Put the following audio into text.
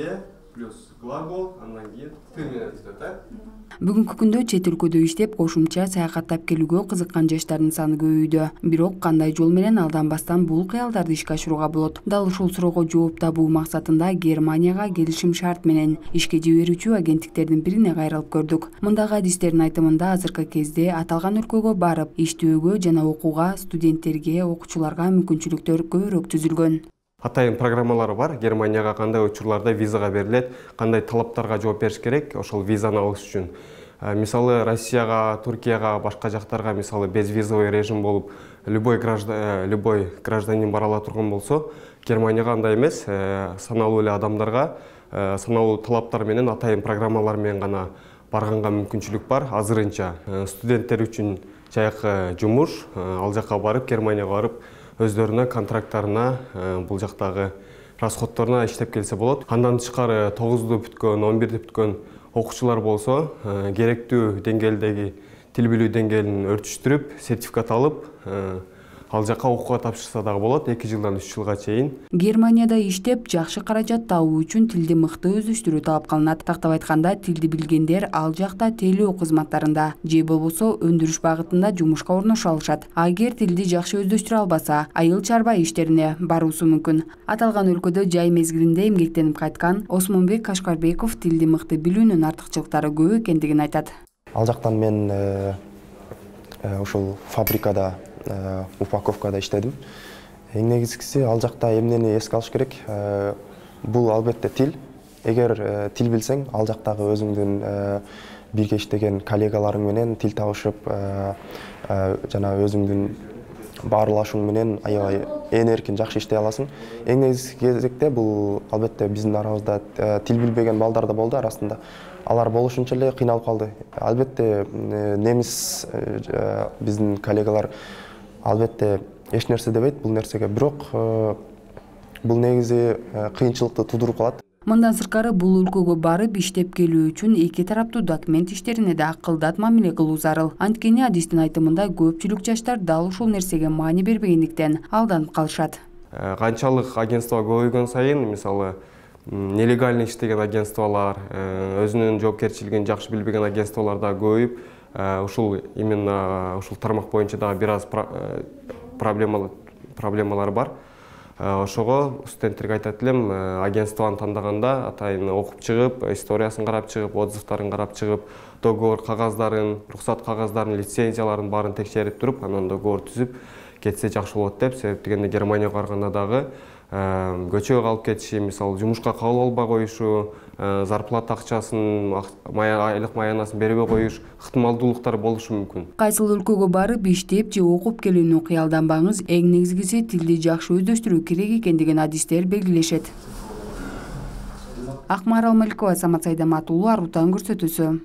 е плюс глагол, андан кийин ты менен бүтөт, а? Бүгүнкү күндө чет өлкөдө иштеп, кошумча саякаттап келүүгө кызыккан жаштардын саны көбөйдү. Бирок кандай жол менен алданбастан бул кыялдарды ишке ашырууга болот? Дал ушул суроого жооп табуу максатында Германияга келишим шарт менен ишке жиберүүчү агенттиктердин бирине кайрылып көрдүк. Мындагы адистердин айтымында азыркы кезде аталган өлкөгө барып, иштөөгө жана окууга студенттерге, окуучуларга мүмкүнчүлүктөр көбүрөөк түзүлгөн. Атайын программалары бар. Германияга кандай учурларда визага берилет, кандай талаптарга жооп бериш керек, ошол визаны алыш үчүн. Мисалы Россияга, Туркияга, башка жактарга мисалы безвизовый режим болуп, любой гражданин бара ала турган болсо, Германияга андай эмес, саналуу эле адамдарга саналуу талаптар менен атайын программалар менен гана барганга мүмкүнчүлүк бар. Азырынча студенттер үчүн жайкы жумуш, ал жака барып, Германияга барып, өздөрүнө контракттарына, бул жактагы расходторуна иштеп келсе болот. Андан тышкары 9-ду бүткөн, 11-ди бүткөн окуучулар болсо, керектүү деңгээлдеги тил билүү деңгээлин өртүштүрүп, сертификат алып, ал жака окууга тапшырса дагы болот, 2 жылдан 3 жылга чейин. Германияда иштеп, жакшы каражат табуу үчүн тилди мыкты өздөштүрүү талап кылынат. Тактап айтканда, тилди билгендер ал жакта тейлөө кызматтарында же болбосо өндүрүш багытында жумушка орношо алышат. Агер тилди жакшы өздөштүрө албаса, айыл чарба иштерине баруусу мүмкүн. Аталган өлкөдө жай мезгилинде эмгектенип кайткан Осмонбек Кашкарбеков тилди мыкты билүүнүн артыкчылыктары көп экендигин айтат. Ал жактан мен ушул фабрикада упаковкада иштедим. Эң негизгиси ал жакта эмнени эске алыш керек? Бул албетте тил. Эгер тил билсең, ал жактагы өзүңдүн бирге иштеген коллегаларың менен тил табышып, жана өзүңдүн баарлашуң менен аябай эркин жакшы иштей аласың. Эң негизги кезекте бул албетте биздин арабызда тил билбеген балдар да болду арасында. Алар болушунча эле кыйналып калды. Албетте немис биздин коллегалар албетте эч нерсе дебейт бул нерсеге, бирок бул негизи кыйынчылыкты тудуруп калат. Мындан сырткары бул өлкөгө барып иштеп келүү үчүн эки тараптуу документ иштерине да акылдат мамиле кылуу зарыл. Анткени адистин айтымында көпчүлүк жаштар дал ушул нерсеге маани бербегендиктен алданып калышат. Канчалык агентство көбөйгөн сайын, мисалы нелегальный иштеген агентстволор, өзүнүн жоопкерчилигин жакшы билбеген агентстволор да көбөйүп, ушул именно ушул тармак боюнча да бир аз проблемалар бар. Ошого студенттерге айтат элем, агентствону тандаганда атайын окуп чыгып, историясын карап чыгып, отзывдарын карап чыгып, договор кагаздарын, рухсат кагаздарын, лицензияларын баарын текшерип туруп, анан договор түзүп кетсе жакшы болот деп. Себеп дегенде Германияга барганда дагы көчөгө калып кетиши, мисалы жумушка кабыл албай коюшу, зарплата акчасын, айлык маянасын бербей коюш ыктымалдуулуктар болушу мүмкүн. Кайсыл өлкөгө барып иштеп же окуп келүүнү кыялданбаңыз, эң негизгиси тилди жакшы өздөштүрүү керек экендигин адистер белгилешет. Акмарал Маликова, Самат Сайдамат уулу, Арутан көрсөтүүсү.